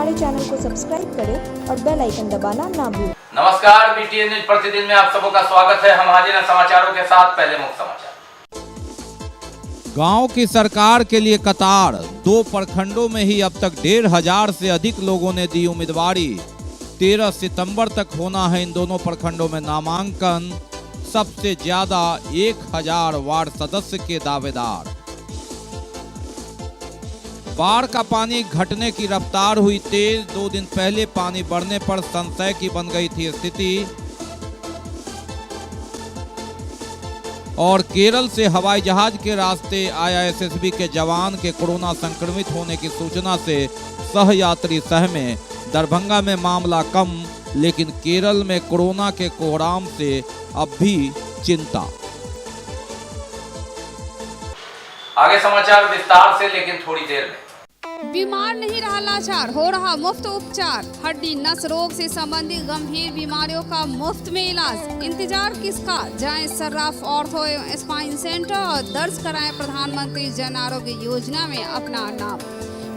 हमारे चैनल को सब्सक्राइब करें और बेल आइकन दबाना ना भूलें। नमस्कार, बीटीएन न्यूज प्रतिदिन में आप सबका स्वागत है। हम हाजिर हैं समाचारों के साथ। पहले मुख्य समाचार। गांव की सरकार के लिए कतार, 2 प्रखंडों में ही अब तक 1500 से अधिक लोगों ने दी उम्मीदवारी। 13 सितंबर तक होना है इन दोनों प्रखंडों में नामांकन। सबसे ज्यादा 1000 वार्ड सदस्य के दावेदार। बाढ़ का पानी घटने की रफ्तार हुई तेज। 2 दिन पहले पानी बढ़ने पर संशय की बन गई थी स्थिति। और केरल से हवाई जहाज के रास्ते आया एसएसबी के जवान के कोरोना संक्रमित होने की सूचना से सहयात्री सहमे। दरभंगा में मामला कम, लेकिन केरल में कोरोना के कोहराम से अब भी चिंता। आगे समाचार विस्तार से, लेकिन थोड़ी देर में। बीमार नहीं रहा लाचार, हो रहा मुफ्त उपचार। हड्डी नस रोग से संबंधित गंभीर बीमारियों का मुफ्त में इलाज। इंतजार किसका, जाएं सर्राफ ऑर्थो एवं स्पाइन सेंटर और दर्ज कराएं प्रधानमंत्री जन आरोग्य योजना में अपना नाम।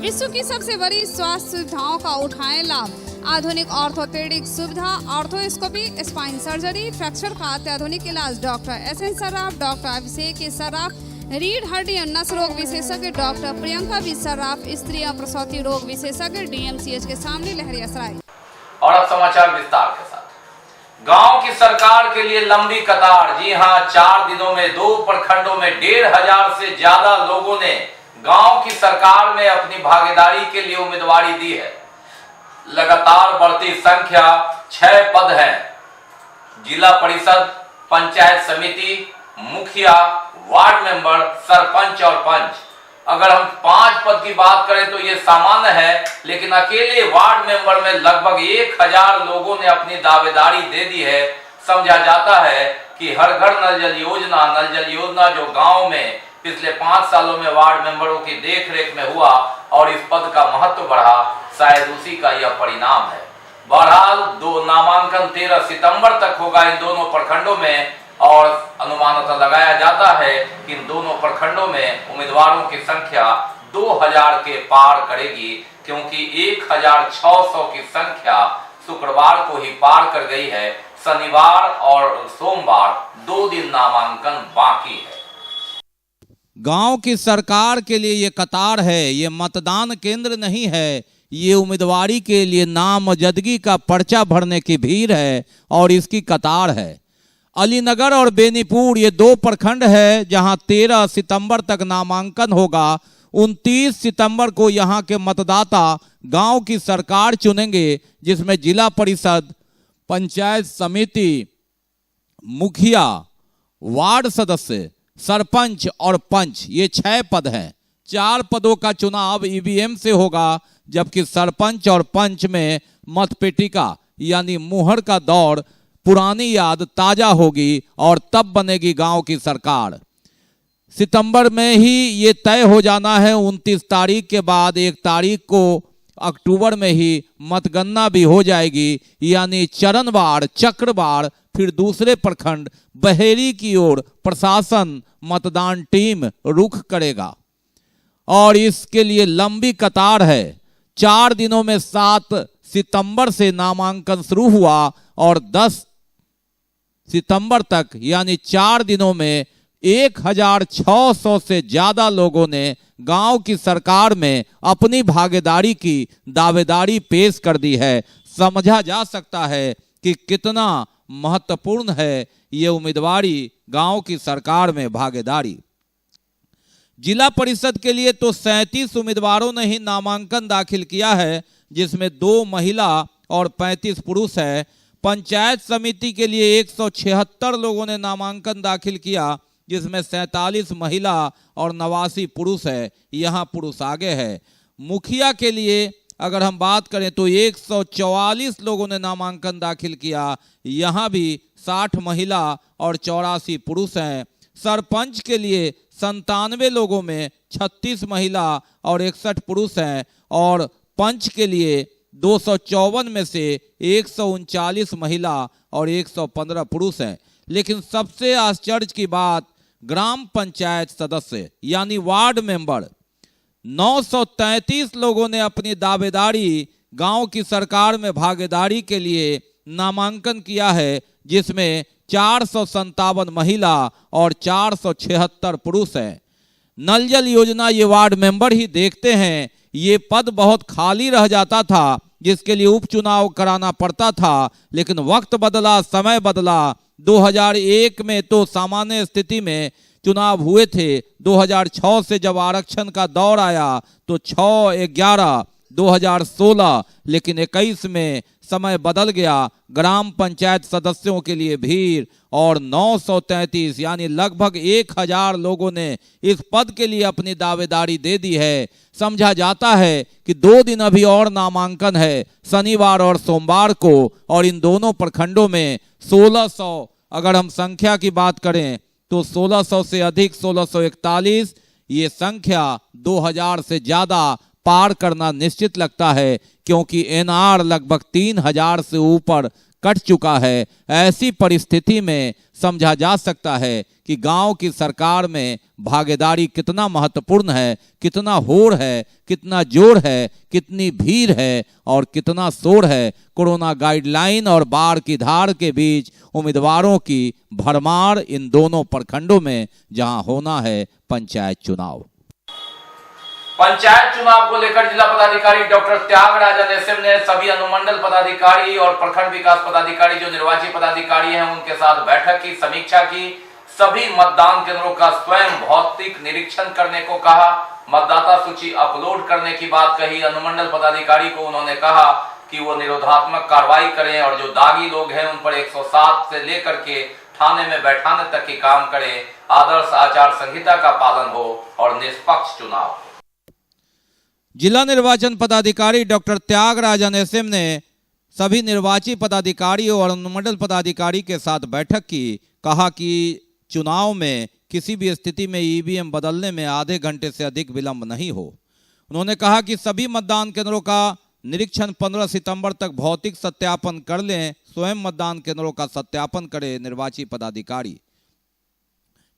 विश्व की सबसे बड़ी स्वास्थ्य सुविधाओं का उठाएं लाभ। आधुनिक ऑर्थोपेडिक सुविधा, ऑर्थोस्कोपी, स्पाइन सर्जरी, फ्रैक्चर का अत्याधुनिक इलाज। Doctor S N Sarraf, doctor Abhishek Sarraf, रीढ़ हड्डी और नस रोग विशेषज्ञ डॉक्टर प्रियंका बी सर्राफ, स्त्री और प्रसूति रोग विशेषज्ञ डीएमसीएच के सामने लहरियासराय। और अब समाचार विस्तार के साथ। गांव की सरकार के लिए लंबी कतार। जी हां, 4 दिनों में 2 प्रखंडों में 1500 से ज्यादा लोगों ने गांव की सरकार में अपनी भागीदारी के लिए उम्मीदवारी दी है। लगातार बढ़ती संख्या 6 पद हैं। जिला परिषद, पंचायत समिति, मुखिया, वार्ड मेंबर, सरपंच और पंच। अगर हम 5 पद की बात करें तो ये सामान्य है, लेकिन अकेले वार्ड मेंबर में लगभग 1000 लोगों ने अपनी दावेदारी दे दी है। समझा जाता है कि हर घर नल जल योजना जो गांव में पिछले 5 सालों में वार्ड मेंबरों की देखरेख में हुआ और इस पद का महत्व बढ़ा, शायद उसी का यह परिणाम है। बहरहाल 2 नामांकन 13 सितंबर तक होगा इन दोनों प्रखंडों में, और अनुमानतः लगाया जाता है कि इन दोनों प्रखंडों में उम्मीदवारों की संख्या 2000 के पार करेगी, क्योंकि 1600 की संख्या शुक्रवार को ही पार कर गई है। शनिवार और सोमवार 2 दिन नामांकन बाकी है। गांव की सरकार के लिए ये कतार है, ये मतदान केंद्र नहीं है। ये उम्मीदवारी के लिए नामजदगी का पर्चा भरने की भीड़ है और इसकी कतार है। अलीनगर और बेनीपुर ये 2 प्रखंड है जहां 13 सितंबर तक नामांकन होगा। 29 सितंबर को यहां के मतदाता गांव की सरकार चुनेंगे, जिसमें जिला परिषद, पंचायत समिति, मुखिया, वार्ड सदस्य, सरपंच और पंच, ये 6 पद हैं। 4 पदों का चुनाव ईवीएम से होगा, जबकि सरपंच और पंच में मतपेटिका यानी मुहर का दौर, पुरानी याद ताजा होगी और तब बनेगी गांव की सरकार। सितंबर में ही ये तय हो जाना है। 29 तारीख के बाद 1 तारीख को अक्टूबर में ही मतगणना भी हो जाएगी, यानी चरणवार, चक्रवार। फिर दूसरे प्रखंड बहेरी की ओर प्रशासन, मतदान टीम रुख करेगा और इसके लिए लंबी कतार है। 4 दिनों में 7 सितंबर से नामांकन शुरू हुआ और 10 सितंबर तक यानी 4 दिनों में 1600 से ज्यादा लोगों ने गांव की सरकार में अपनी भागीदारी की दावेदारी पेश कर दी है। समझा जा सकता है कि कितना महत्वपूर्ण है ये उम्मीदवारी, गांव की सरकार में भागीदारी। जिला परिषद के लिए तो 37 उम्मीदवारों ने ही नामांकन दाखिल किया है, जिसमें 2 महिला और 35 पुरुष है। पंचायत समिति के लिए 176 लोगों ने नामांकन दाखिल किया, जिसमें 47 महिला और 89 पुरुष है। यहाँ पुरुष आगे है। मुखिया के लिए अगर हम बात करें तो 144 लोगों ने नामांकन दाखिल किया। यहाँ भी 60 महिला और 84 पुरुष हैं। सरपंच के लिए 97 लोगों में 36 महिला और 61 पुरुष हैं, और पंच के लिए 254 में से 139 महिला और 115 पुरुष हैं। लेकिन सबसे आश्चर्य की बात, ग्राम पंचायत सदस्य यानी वार्ड मेंबर 933 लोगों ने अपनी दावेदारी गांव की सरकार में भागीदारी के लिए नामांकन किया है, जिसमें 457 महिला और 476 पुरुष हैं। नल जल योजना ये वार्ड मेंबर ही देखते हैं। ये पद बहुत खाली रह जाता था, जिसके लिए उपचुनाव कराना पड़ता था, लेकिन वक्त बदला, समय बदला। 2001 में तो सामान्य स्थिति में चुनाव हुए थे। 2006 से जब आरक्षण का दौर आया तो 6/11/2016, लेकिन 21 में समय बदल गया। ग्राम पंचायत सदस्यों के लिए भीड़ और 933 यानी लगभग 1000 लोगों ने इस पद के लिए अपनी दावेदारी दे दी है। समझा जाता है कि 2 दिन अभी और नामांकन है, शनिवार और सोमवार को, और इन दोनों प्रखंडों में 1600, अगर हम संख्या की बात करें तो 1600 से अधिक 1641, ये संख्या 2000 से ज्यादा पार करना निश्चित लगता है, क्योंकि एनआर लगभग 3000 से ऊपर कट चुका है। ऐसी परिस्थिति में समझा जा सकता है कि गांव की सरकार में भागीदारी कितना महत्वपूर्ण है, कितना होड़ है, कितना जोर है, कितनी भीड़ है और कितना शोर है। कोरोना गाइडलाइन और बाढ़ की धार के बीच उम्मीदवारों की भरमार इन दोनों प्रखंडों में, जहां होना है पंचायत चुनाव। पंचायत चुनाव को लेकर जिला पदाधिकारी डॉक्टर त्यागराजन एसएम ने सभी अनुमंडल पदाधिकारी और प्रखंड विकास पदाधिकारी जो निर्वाची पदाधिकारी हैं उनके साथ बैठक की, समीक्षा की। सभी मतदान केंद्रों का स्वयं भौतिक निरीक्षण करने को कहा। मतदाता सूची अपलोड करने की बात कही। अनुमंडल पदाधिकारी को उन्होंने कहा कि वो निरोधात्मक कार्रवाई करें और जो दागी लोग हैं उन पर 107 से लेकर के थाने में बैठाने तक की काम करें। आदर्श आचार संहिता का पालन हो और निष्पक्ष चुनाव। जिला निर्वाचन पदाधिकारी डॉक्टर त्यागराजन एसएम ने सभी निर्वाची पदाधिकारियों और अनुमंडल पदाधिकारी के साथ बैठक की। कहा कि चुनाव में किसी भी स्थिति में ईवीएम बदलने में आधे घंटे से अधिक विलंब नहीं हो। उन्होंने कहा कि सभी मतदान केंद्रों का निरीक्षण 15 सितंबर तक भौतिक सत्यापन कर लें। स्वयं मतदान केंद्रों का सत्यापन करें निर्वाची पदाधिकारी।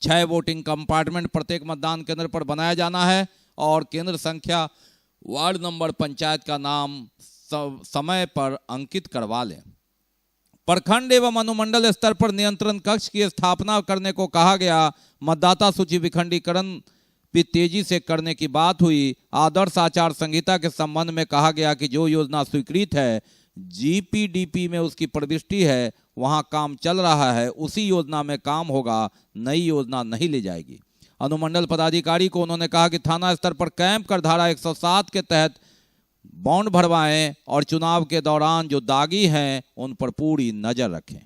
6 वोटिंग कंपार्टमेंट प्रत्येक मतदान केंद्र पर बनाया जाना है और केंद्र संख्या, वार्ड नंबर, पंचायत का नाम समय पर अंकित करवा लें। प्रखंड एवं अनुमंडल स्तर पर नियंत्रण कक्ष की स्थापना करने को कहा गया। मतदाता सूची विखंडीकरण भी तेजी से करने की बात हुई। आदर्श आचार संहिता के संबंध में कहा गया कि जो योजना स्वीकृत है, जीपीडीपी में उसकी प्रविष्टि है, वहां काम चल रहा है, उसी योजना में काम होगा, नई योजना नहीं ली जाएगी। अनुमंडल पदाधिकारी को उन्होंने कहा कि थाना स्तर पर कैंप कर धारा 107 के तहत बॉन्ड भरवाएं और चुनाव के दौरान जो दागी हैं उन पर पूरी नजर रखें।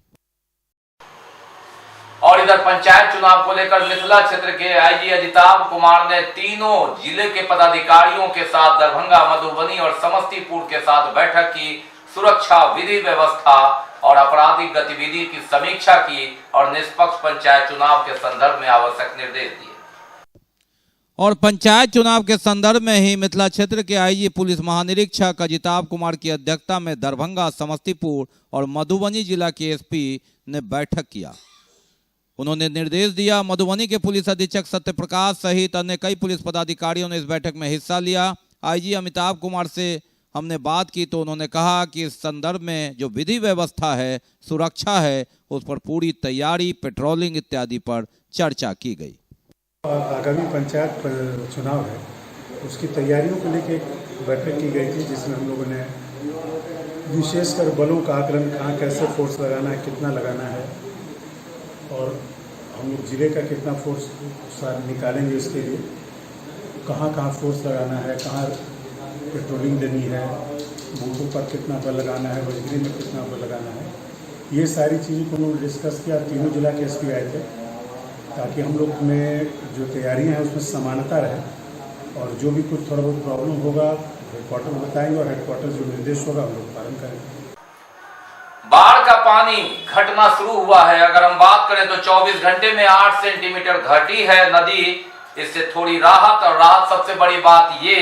और इधर पंचायत चुनाव को लेकर मिथिला क्षेत्र के आईजी अजिताभ कुमार ने तीनों जिले के पदाधिकारियों के साथ दरभंगा, मधुबनी और समस्तीपुर के साथ बैठक की। सुरक्षा, विधि व्यवस्था और आपराधिक गतिविधि की समीक्षा की और निष्पक्ष पंचायत चुनाव के संदर्भ में आवश्यक निर्देश दिए। और पंचायत चुनाव के संदर्भ में ही मिथिला क्षेत्र के आईजी पुलिस महानिरीक्षक अजिताभ कुमार की अध्यक्षता में दरभंगा, समस्तीपुर और मधुबनी जिला के एसपी ने बैठक किया। उन्होंने निर्देश दिया। मधुबनी के पुलिस अधीक्षक सत्यप्रकाश सहित अन्य कई पुलिस पदाधिकारियों ने इस बैठक में हिस्सा लिया। आईजी अमिताभ कुमार से हमने बात की तो उन्होंने कहा कि इस संदर्भ में जो विधि व्यवस्था है, सुरक्षा है, उस पर पूरी तैयारी, पेट्रोलिंग इत्यादि पर चर्चा की गई। आगामी पंचायत चुनाव है, उसकी तैयारियों को लेकर एक बैठक की गई थी, जिसमें हम लोगों ने विशेषकर बलों का आकलन, कहाँ कैसे फोर्स लगाना है, कितना लगाना है और हम लोग जिले का कितना फोर्स निकालेंगे, इसके लिए कहाँ कहाँ फोर्स लगाना है, कहाँ पेट्रोलिंग देनी है, बूथों पर कितना बल लगाना है, वजगरी में कितना बल लगाना है, ये सारी चीज़ों को उन्होंने डिस्कस किया। तीनों जिला के एसपी आए थे ताकि हम लोग में जो तैयारियां हैं उसमें समानता रहे और जो भी कुछ थोड़ा बहुत प्रॉब्लम होगा हेडक्वार्टर में बताएंगे और हेडक्वार्टर जो निर्देश होगा हम लोग पालन करेंगे। बाढ़ का पानी घटना शुरू हुआ है। अगर हम बात करें तो 24 घंटे में 8 सेंटीमीटर घटी है नदी। इससे थोड़ी राहत, और राहत सबसे बड़ी बात ये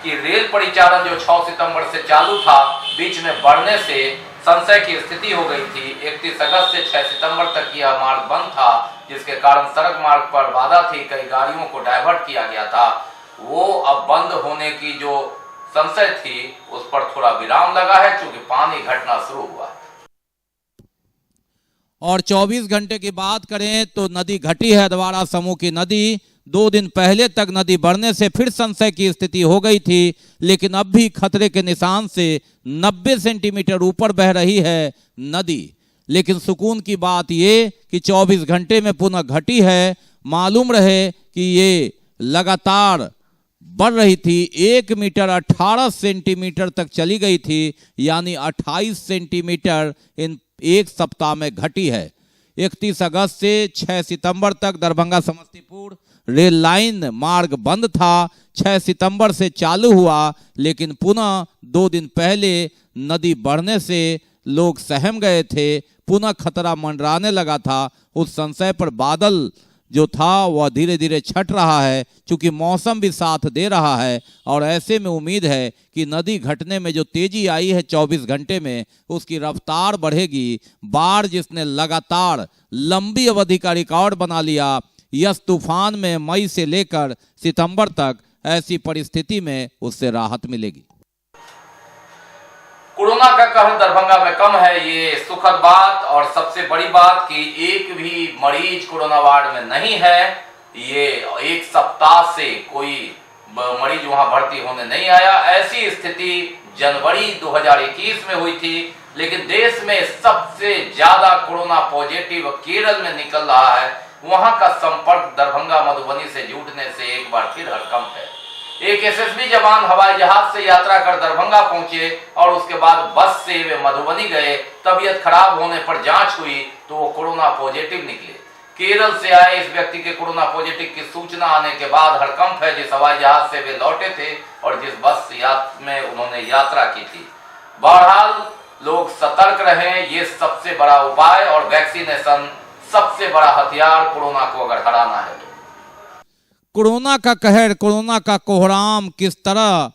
कि रेल परिचालन जो 6 सितंबर से चालू था, बीच में बढ़ने से संशय की स्थिति हो गई थी। 31 अगस्त से 6 सितंबर तक यह मार्ग बंद था, जिसके कारण सड़क मार्ग पर बाधा थी, कई गाड़ियों को डाइवर्ट किया गया था। वो अब बंद होने की जो संशय थी उस पर थोड़ा विराम लगा है, क्योंकि पानी घटना शुरू हुआ है। और 24 घंटे की बात करें तो नदी घटी है अधवारा समूह की नदी। 2 दिन पहले तक नदी बढ़ने से फिर संशय की स्थिति हो गई थी, लेकिन अब भी खतरे के निशान से 90 सेंटीमीटर ऊपर बह रही है नदी। लेकिन सुकून की बात ये कि 24 घंटे में पुनः घटी है। मालूम रहे कि ये लगातार बढ़ रही थी, 1 मीटर 18 सेंटीमीटर तक चली गई थी, यानी 28 सेंटीमीटर इन 1 सप्ताह में घटी है। 31 अगस्त से 6 सितंबर तक दरभंगा समस्तीपुर रेल लाइन मार्ग बंद था। 6 सितंबर से चालू हुआ, लेकिन पुनः 2 दिन पहले नदी बढ़ने से लोग सहम गए थे, पुनः खतरा मंडराने लगा था। उस संशय पर बादल जो था वह धीरे धीरे छट रहा है, क्योंकि मौसम भी साथ दे रहा है। और ऐसे में उम्मीद है कि नदी घटने में जो तेजी आई है 24 घंटे में, उसकी रफ्तार बढ़ेगी। बाढ़ जिसने लगातार लंबी अवधि का रिकॉर्ड बना लिया, यस तूफान में मई से लेकर सितंबर तक, ऐसी परिस्थिति में उससे राहत मिलेगी। कोरोना का कहर दरभंगा में कम है, ये सुखद बात। और सबसे बड़ी बात कि एक भी मरीज कोरोना वार्ड में नहीं है। ये 1 सप्ताह से कोई मरीज वहां भर्ती होने नहीं आया। ऐसी स्थिति जनवरी 2021 में हुई थी। लेकिन देश में सबसे ज्यादा कोरोना पॉजिटिव केरल में निकल रहा है। वहां का संपर्क दरभंगा मधुबनी से जुटने से एक बार फिर हड़कंप है। एक एसएसबी जवान हवाई जहाज से यात्रा कर दरभंगा पहुंचे और उसके बाद बस से वे मधुबनी गए। तबीयत खराब होने पर जांच हुई तो वो कोरोना पॉजिटिव निकले। केरल से आए इस व्यक्ति के कोरोना पॉजिटिव की सूचना आने के बाद हड़कंप है। जिस हवाई जहाज से वे लौटे थे और जिस बस में उन्होंने यात्रा की थी। बहरहाल लोग सतर्क रहें, ये सबसे बड़ा उपाय। और वैक्सीनेशन सबसे बड़ा हथियार कोरोना को अगर हराना है तो। कोरोना का कहर, कोरोना का कोहराम किस तरह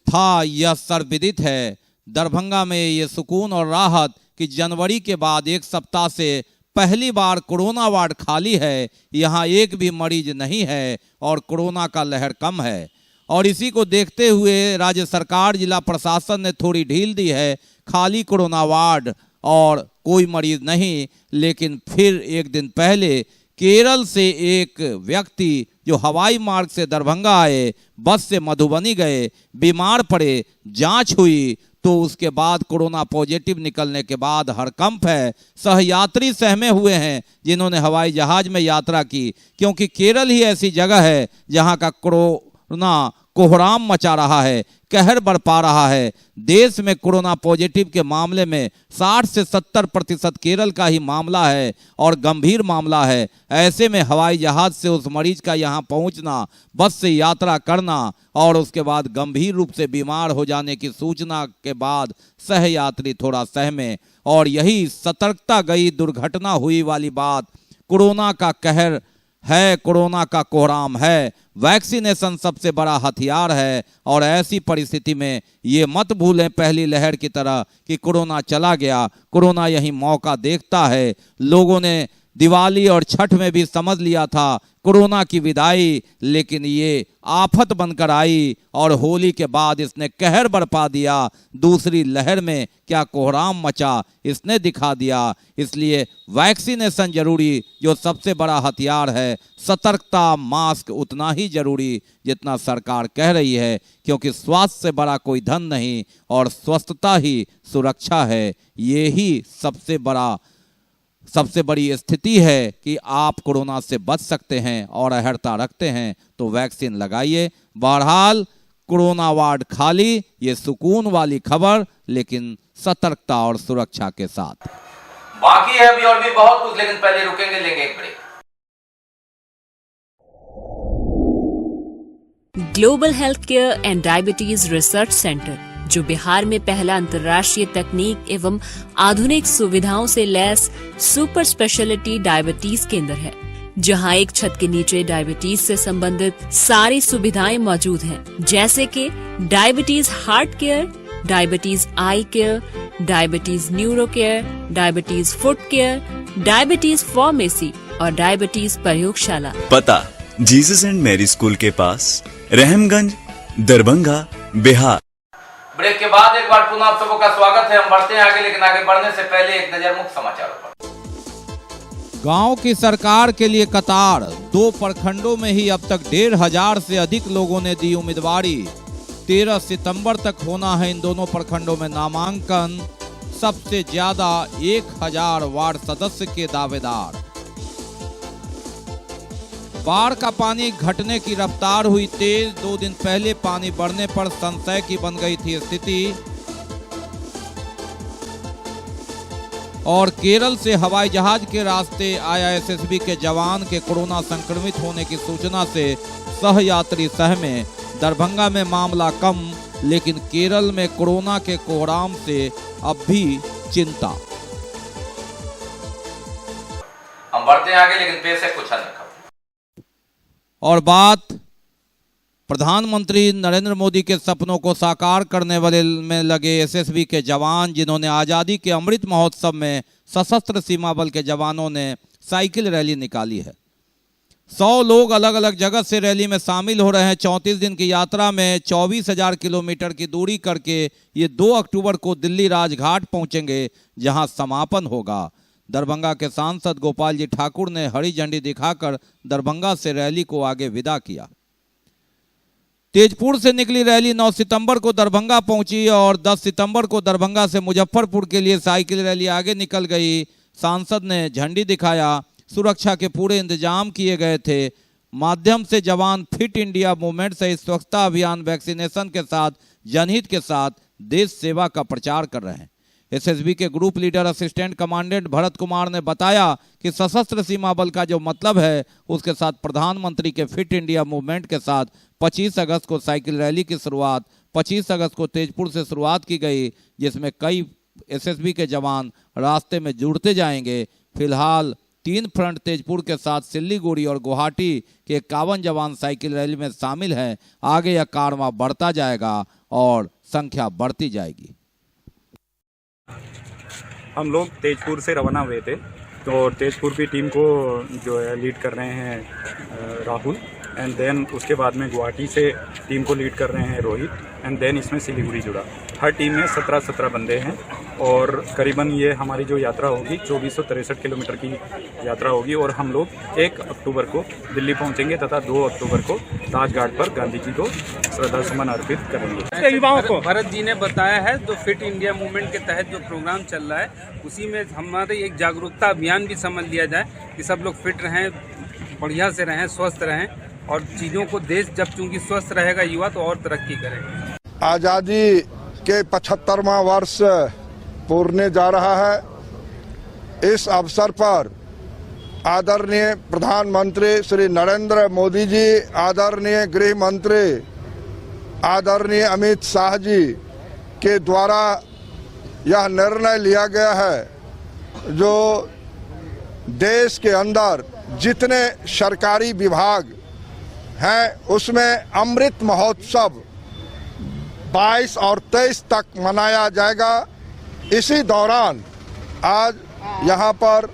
था यह सर्वविदित है। दरभंगा में ये सुकून और राहत कि जनवरी के बाद 1 सप्ताह से पहली बार कोरोना वार्ड खाली है। यहाँ एक भी मरीज नहीं है और कोरोना का लहर कम है। और इसी को देखते हुए राज्य सरकार, जिला प्रशासन ने थोड़ी ढील दी है। खाली कोरोना वार्ड और कोई मरीज नहीं। लेकिन फिर 1 दिन पहले केरल से एक व्यक्ति जो हवाई मार्ग से दरभंगा आए, बस से मधुबनी गए, बीमार पड़े, जांच हुई तो उसके बाद कोरोना पॉजिटिव निकलने के बाद हड़कंप है। सहयात्री सहमे हुए हैं जिन्होंने हवाई जहाज में यात्रा की, क्योंकि केरल ही ऐसी जगह है जहां का कोरोना कोहराम मचा रहा है, कहर बरपा रहा है। देश में कोरोना पॉजिटिव के मामले में 60 से 70% केरल का ही मामला है और गंभीर मामला है। ऐसे में हवाई जहाज से उस मरीज का यहाँ पहुँचना, बस से यात्रा करना और उसके बाद गंभीर रूप से बीमार हो जाने की सूचना के बाद सहयात्री थोड़ा सहमे। और यही सतर्कता गई दुर्घटना हुई वाली बात। कोरोना का कहर है, कोरोना का कोहराम है। वैक्सीनेशन सबसे बड़ा हथियार है। और ऐसी परिस्थिति में ये मत भूलें पहली लहर की तरह कि कोरोना चला गया, कोरोना यही मौका देखता है। लोगों ने दिवाली और छठ में भी समझ लिया था कोरोना की विदाई, लेकिन ये आफत बनकर आई और होली के बाद इसने कहर बरपा दिया। दूसरी लहर में क्या कोहराम मचा इसने दिखा दिया। इसलिए वैक्सीनेशन जरूरी, जो सबसे बड़ा हथियार है। सतर्कता, मास्क उतना ही जरूरी जितना सरकार कह रही है, क्योंकि स्वास्थ्य से बड़ा कोई धन नहीं और स्वस्थता ही सुरक्षा है। ये ही सबसे बड़ी स्थिति है कि आप कोरोना से बच सकते हैं और अहर्ता रखते हैं तो वैक्सीन लगाइए। बहरहाल कोरोना वार्ड खाली, ये सुकून वाली खबर, लेकिन सतर्कता और सुरक्षा के साथ। बाकी है अभी और भी बहुत कुछ, लेकिन पहले रुकेंगे, लेंगे एक break. Global health care and diabetes research centre, जो बिहार में पहला अंतर्राष्ट्रीय तकनीक एवं आधुनिक सुविधाओं से लैस सुपर स्पेशलिटी डायबिटीज केंद्र है, जहां एक छत के नीचे डायबिटीज से संबंधित सारी सुविधाएं मौजूद हैं, जैसे कि diabetes heart care, diabetes eye care, diabetes neuro care, diabetes foot care, diabetes pharmacy और डायबिटीज प्रयोगशाला। पता जीसस एंड मैरी स्कूल के पास, रहमगंज, दरभंगा बिहार। ब्रेक के बाद एक बार पुनः आप सबों का स्वागत है। हम बढ़ते हैं आगे, लेकिन आगे बढ़ने से पहले एक नजर मुख्य समाचारों पर। गांव की सरकार के लिए कतार, 2 प्रखंडों में ही अब तक 1500 से अधिक लोगों ने दी उम्मीदवारी। 13 सितंबर तक होना है इन दोनों प्रखंडों में नामांकन। सबसे ज्यादा 1000 वार्ड सदस्य के दावेदार। बाढ़ का पानी घटने की रफ्तार हुई तेज। 2 दिन पहले पानी बढ़ने पर संशय की बन गई थी स्थिति। और केरल से हवाई जहाज के रास्ते आया एसएसबी के जवान के कोरोना संक्रमित होने की सूचना से सहयात्री सहमे। दरभंगा में मामला कम, लेकिन केरल में कोरोना के कोहराम से अब भी चिंता। हम बढ़ते हैं आगे, लेकिन पेश है कुछ अन्य खबर। और बात प्रधानमंत्री नरेंद्र मोदी के सपनों को साकार करने वाले में लगे एसएसबी के जवान, जिन्होंने आज़ादी के अमृत महोत्सव में सशस्त्र सीमा बल के जवानों ने साइकिल रैली निकाली है। 100 लोग अलग अलग जगह से रैली में शामिल हो रहे हैं। 34 दिन की यात्रा में 24,000 किलोमीटर की दूरी करके ये 2 अक्टूबर को दिल्ली राजघाट पहुंचेंगे, जहां समापन होगा। दरभंगा के सांसद गोपाल जी ठाकुर ने हरी झंडी दिखाकर दरभंगा से रैली को आगे विदा किया। तेजपुर से निकली रैली 9 सितंबर को दरभंगा पहुंची और 10 सितंबर को दरभंगा से मुजफ्फरपुर के लिए साइकिल रैली आगे निकल गई। सांसद ने झंडी दिखाया। सुरक्षा के पूरे इंतजाम किए गए थे। माध्यम से जवान फिट इंडिया मूवमेंट से स्वच्छता अभियान, वैक्सीनेशन के साथ जनहित के साथ देश सेवा का प्रचार कर रहे हैं। एसएसबी के group leader assistant commandant Bharat Kumar ने बताया कि सशस्त्र सीमा बल का जो मतलब है, उसके साथ प्रधानमंत्री के फिट इंडिया मूवमेंट के साथ 25 अगस्त को साइकिल रैली की शुरुआत 25 अगस्त को तेजपुर से शुरुआत की गई, जिसमें कई एसएसबी के जवान रास्ते में जुड़ते जाएंगे। फिलहाल 3 फ्रंट तेजपुर के साथ सिल्लीगुड़ी और गुवाहाटी के 51 जवान साइकिल रैली में शामिल हैं। आगे यह कारवां बढ़ता जाएगा और संख्या बढ़ती जाएगी। हम लोग तेजपुर से रवाना हुए थे, तो तेजपुर की टीम को जो है लीड कर रहे हैं राहुल, एंड देन उसके बाद में गुवाहाटी से टीम को लीड कर रहे हैं रोहित, एंड देन इसमें सिलीगुड़ी जुड़ा। हर टीम में 17 बंदे हैं और करीबन ये हमारी जो यात्रा होगी 2463 किलोमीटर की यात्रा होगी और हम लोग 1 अक्टूबर को दिल्ली पहुंचेंगे तथा 2 अक्टूबर को राजघाट पर गांधी जी को श्रद्धा सुमन अर्पित करेंगे। भरत जी ने बताया है, जो फिट इंडिया मूवमेंट के तहत जो प्रोग्राम चल रहा है, उसी में हमारे एक जागरूकता अभियान भी समझ लिया जाए कि सब लोग फिट रहें, बढ़िया से रहें, स्वस्थ रहें और चीज़ों को देश जब चूंकि स्वस्थ रहेगा युवा तो और तरक्की करेगा। आज़ादी के 75वां वर्ष पूरने जा रहा है। इस अवसर पर आदरणीय प्रधानमंत्री श्री नरेंद्र मोदी जी, आदरणीय गृह मंत्री आदरणीय अमित शाह जी के द्वारा यह निर्णय लिया गया है, जो देश के अंदर जितने सरकारी विभाग हैं उसमें अमृत महोत्सव 22 और 23 तक मनाया जाएगा। इसी दौरान आज यहाँ पर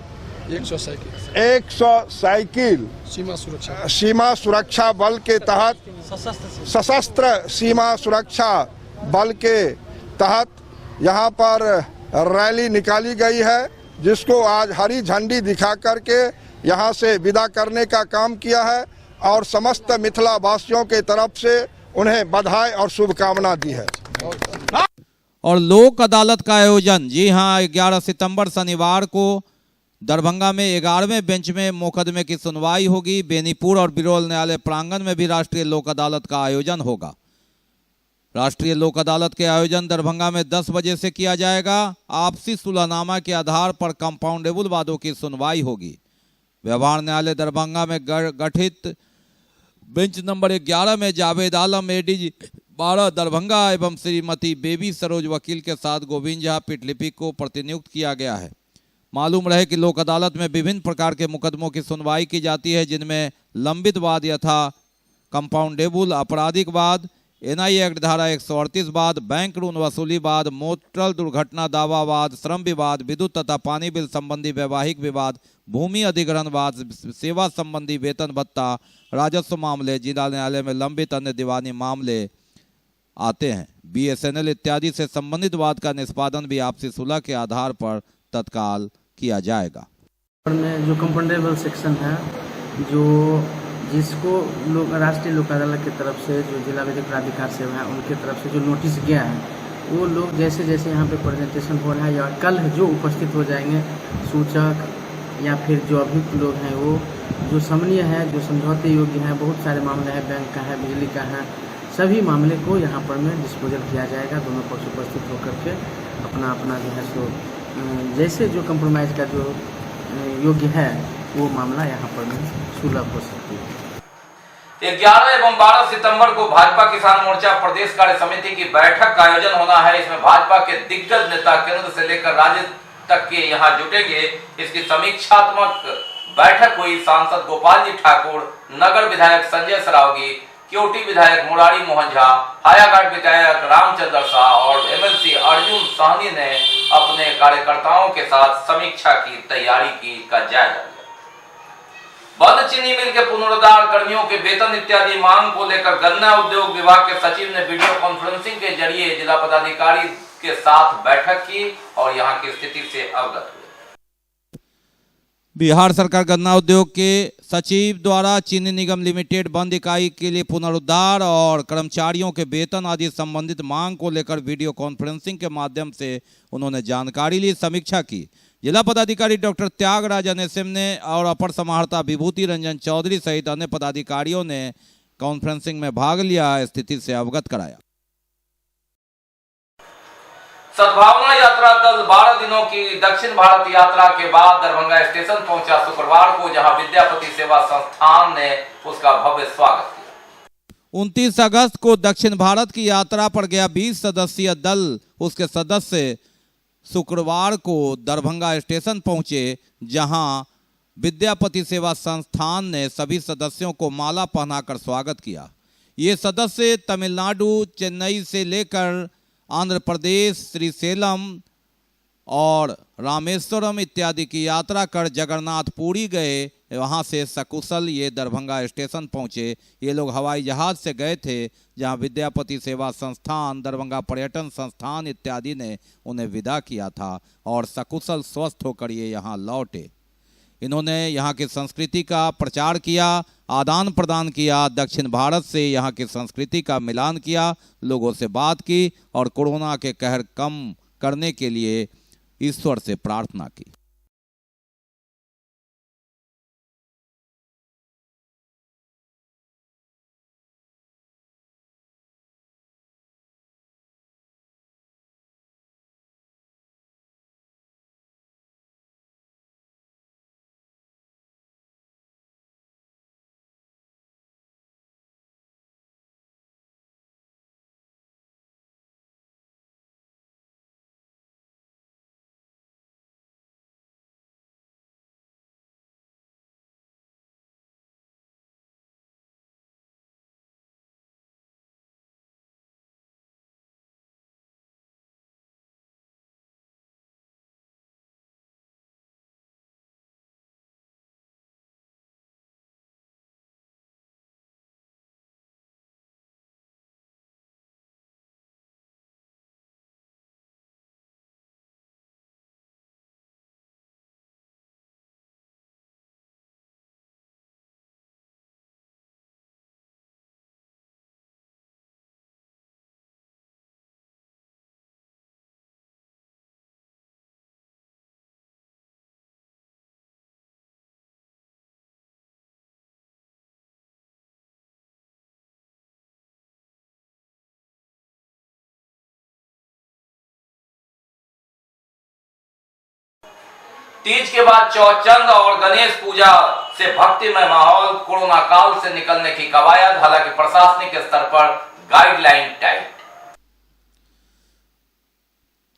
100 साइकिल सीमा सुरक्षा बल के तहत, सशस्त्र सीमा सुरक्षा बल के तहत यहाँ पर रैली निकाली गई है, जिसको आज हरी झंडी दिखा करके यहाँ से विदा करने का काम किया है और समस्त मिथिला वासियों के तरफ से उन्हें बधाई और शुभकामना दी है। और लोक अदालत का आयोजन, जी हां, 11 सितंबर शनिवार को दरभंगा में 11वें बेंच में मुकदमे की सुनवाई होगी। बेनीपुर और बिरौल न्यायालय प्रांगण में भी राष्ट्रीय लोक अदालत का आयोजन होगा। राष्ट्रीय लोक अदालत के आयोजन दरभंगा में 10 बजे से किया जाएगा। आपसी सुलहनामा के आधार पर कंपाउंडेबल वादों की सुनवाई होगी। व्यवहार न्यायालय दरभंगा में गठित बेंच नंबर 11 में जावेद आलम एडीजी 12 दरभंगा एवं श्रीमती बेबी सरोज वकील के साथ गोविंद झा पीठलिपिक को प्रतिनियुक्त किया गया है। मालूम रहे कि लोक अदालत में विभिन्न प्रकार के मुकदमों की सुनवाई की जाती है, जिनमें लंबित वाद यथा कंपाउंडेबल, आपराधिक वाद, एनआई एक्ट धारा 138 वाद, बैंक ऋण वसूली वाद, मोटर दुर्घटना दावा वाद, श्रम विवाद, विद्युत तथा पानी बिल संबंधी वैवाहिक विवाद, भूमि अधिग्रहण वाद, सेवा संबंधी वेतन भत्ता, राजस्व मामले, जिला न्यायालय में लंबित अन्य दीवानी मामले आते हैं। BSNL इत्यादि से संबंधित वाद का निष्पादन भी आपसी सुलह के आधार पर तत्काल किया जाएगा। में जो कंपाउंडेबल सेक्शन है, जो जिसको लोग राष्ट्रीय लोक अदालत की तरफ से, जो जिला विधिक प्राधिकार सेवा है उनके तरफ से जो नोटिस गया है, वो लोग जैसे जैसे यहाँ पे प्रेजेंटेशन हो रहा है या कल जो उपस्थित हो जाएंगे सूचक या फिर जो अभियुक्त लोग हैं, वो जो समनीय है, जो समझौते योग्य है, बहुत सारे मामले हैं, बैंक का है, बिजली का है, सभी मामले को यहाँ पर में डिस्पोजल किया जाएगा। दोनों पक्ष उपस्थित होकर के अपना अपना जो है सो जैसे जो कंप्रोमाइज़ का जो योग्य है वो मामला यहाँ पर में सुलभ हो सकती है। 11 एवं 12 सितंबर को भाजपा किसान मोर्चा प्रदेश कार्य समिति की बैठक का आयोजन होना है। इसमें भाजपा के दिग्गज नेता केंद्र से लेकर राज्य तक के यहाँ जुटेंगे। इसकी समीक्षात्मक बैठक हुई। सांसद गोपाल जी ठाकुर, नगर विधायक संजय सरावगी, क्योटी विधायक मुरारी मोहन झा, हायाघाट विधायक रामचंद्र शाह और MLC अर्जुन साहनी ने अपने कार्यकर्ताओं के साथ समीक्षा की तैयारी का जायजा लिया। बंद चीनी मिल के पुनरुद्धार, कर्मियों के वेतन इत्यादि मांग को लेकर गन्ना उद्योग विभाग के सचिव ने वीडियो कॉन्फ्रेंसिंग के जरिए जिला पदाधिकारी के साथ बैठक की और यहां की स्थिति से अवगत हुए। बिहार सरकार गन्ना उद्योग के सचिव द्वारा चीनी निगम लिमिटेड बंद इकाई के लिए पुनरुद्धार और कर्मचारियों के वेतन आदि संबंधित मांग को लेकर वीडियो कॉन्फ्रेंसिंग के माध्यम से उन्होंने जानकारी ली, समीक्षा की। जिला पदाधिकारी डॉक्टर त्यागराज NSM ने और अपर समाहर्ता विभूति रंजन चौधरी सहित अन्य पदाधिकारियों ने कॉन्फ्रेंसिंग में भाग लिया, स्थिति से अवगत कराया। सद्भावना यात्रा दल 12 दिनों की दक्षिण भारत यात्रा के बाद दरभंगा स्टेशन पहुंचा शुक्रवार को, जहां विद्यापति सेवा संस्थान ने उसका भव्य स्वागत किया। 29 अगस्त को दक्षिण भारत की यात्रा पर गया 20 सदस्यीय दल, उसके सदस्य शुक्रवार को दरभंगा स्टेशन पहुंचे, जहां विद्यापति सेवा संस्थान ने सभी सदस्यों को माला पहनाकर स्वागत किया। ये सदस्य तमिलनाडु, चेन्नई से लेकर आंध्र प्रदेश, श्रीशैलम और रामेश्वरम इत्यादि की यात्रा कर जगन्नाथपुरी गए। वहां से सकुशल ये दरभंगा स्टेशन पहुंचे। ये लोग हवाई जहाज से गए थे, जहां विद्यापति सेवा संस्थान, दरभंगा पर्यटन संस्थान इत्यादि ने उन्हें विदा किया था और सकुशल स्वस्थ होकर ये यहाँ लौटे। इन्होंने यहाँ की संस्कृति का प्रचार किया, आदान प्रदान किया, दक्षिण भारत से यहाँ की संस्कृति का मिलान किया, लोगों से बात की और कोरोना के कहर कम करने के लिए ईश्वर से प्रार्थना की। तीज के बाद चौचंद और गणेश पूजा से भक्तिमय माहौल, कोरोना काल से निकलने की कवायद, हालांकि प्रशासनिक स्तर पर गाइडलाइन टाइट।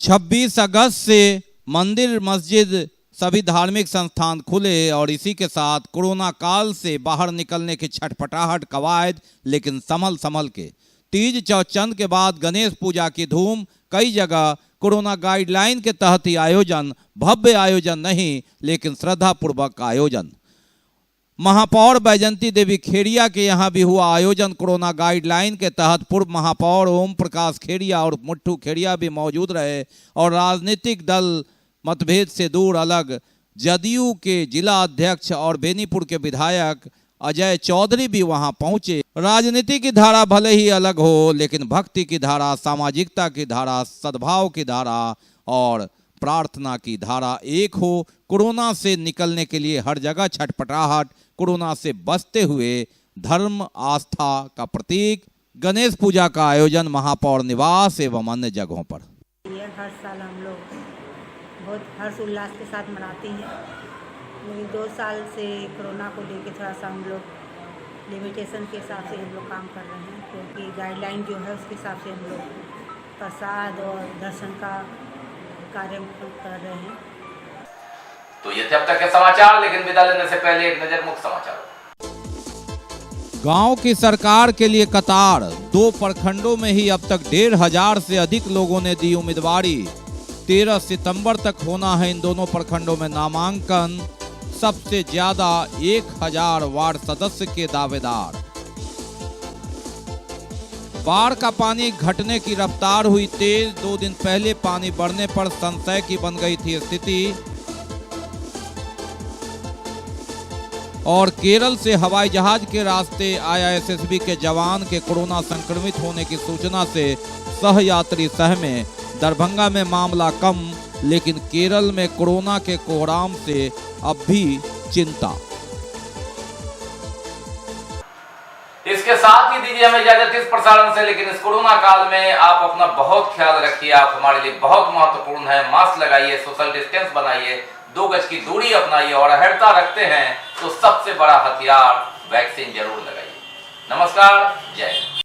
26 अगस्त से मंदिर, मस्जिद, सभी धार्मिक संस्थान खुले और इसी के साथ कोरोना काल से बाहर निकलने की छटपटाहट, कवायद, लेकिन संभल के। तीज चौचंद के बाद गणेश पूजा की धूम, कई जगह कोरोना गाइडलाइन के तहत ही आयोजन, भव्य आयोजन नहीं लेकिन श्रद्धापूर्वक आयोजन। महापौर बैजंती देवी खेड़िया के यहाँ भी हुआ आयोजन। कोरोना गाइडलाइन के तहत पूर्व महापौर ओम प्रकाश खेड़िया और मुट्ठू खेड़िया भी मौजूद रहे और राजनीतिक दल मतभेद से दूर अलग जदयू के जिला अध्यक्ष और बेनीपुर के विधायक अजय चौधरी भी वहां पहुंचे। राजनीति की धारा भले ही अलग हो, लेकिन भक्ति की धारा, सामाजिकता की धारा, सद्भाव की धारा और प्रार्थना की धारा एक हो। कोरोना से निकलने के लिए हर जगह छटपटाहट, कोरोना से बचते हुए धर्म आस्था का प्रतीक गणेश पूजा का आयोजन महापौर निवास एवं अन्य जगहों पर। हर साल हम लोग बहुत हर्ष उल्लास के साथ मनाते हैं, लेकिन 2 साल से कोरोना को लेकर थोड़ा सा हम लोग लिमिटेशन के हिसाब से हम लोग काम कर रहे हैं, क्योंकि गाइडलाइन जो है उसके हिसाब से हम लोग प्रसाद और दर्शन का कार्य कर रहे हैं। तो ये थे अब तक के समाचार, लेकिन विदा लेने से पहले एक नजर मुख्य समाचार। गांव की सरकार के लिए कतार, 2 प्रखंडों में ही अब तक 1500 से अधिक लोगों ने दी उम्मीदवारी। 13 सितंबर तक होना है इन दोनों प्रखंडों में नामांकन। सबसे ज्यादा 1000 वार्ड सदस्य के दावेदार। बाढ़ का पानी घटने की रफ्तार हुई तेज। 2 दिन पहले पानी बढ़ने पर संशय की बन गई थी स्थिति। और केरल से हवाई जहाज के रास्ते आया एसएसबी के जवान के कोरोना संक्रमित होने की सूचना से सहयात्री सहमे। दरभंगा में मामला कम, लेकिन केरल में कोरोना के कोहराम से अब भी चिंता। इसके साथ ही दीजिए हमें इजाजत इस प्रसारण से, लेकिन इस कोरोना काल में आप अपना बहुत ख्याल रखिए। आप हमारे लिए बहुत महत्वपूर्ण है। मास्क लगाइए, सोशल डिस्टेंस बनाइए, 2 गज की दूरी अपनाइए और अहड़ता रखते हैं तो सबसे बड़ा हथियार वैक्सीन जरूर लगाइए। नमस्कार, जय हिंद।